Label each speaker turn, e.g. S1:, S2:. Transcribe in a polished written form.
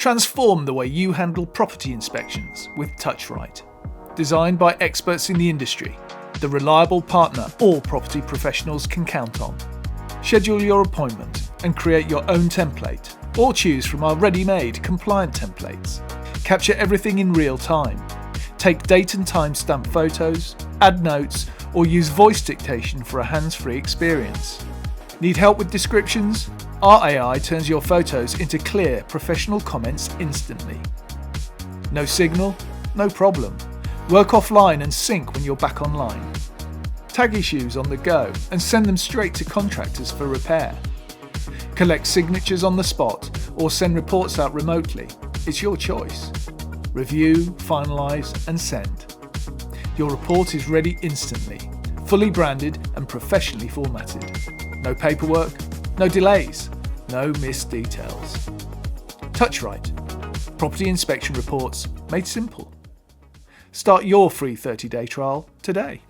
S1: Transform the way you handle property inspections with TouchRight. Designed by experts in the industry, the reliable partner all property professionals can count on. Schedule your appointment and create your own template, or choose from our ready-made compliant templates. Capture everything in real time. Take date and time stamp photos, add notes, or use voice dictation for a hands-free experience. Need help with descriptions? Our AI turns your photos into clear, professional comments instantly. No signal? No problem. Work offline and sync when you're back online. Tag issues on the go and send them straight to contractors for repair. Collect signatures on the spot or send reports out remotely. It's your choice. Review, finalise and send. Your report is ready instantly, fully branded and professionally formatted. No paperwork, no delays, no missed details. TouchRight. Property inspection reports made simple. Start your free 30-day trial today.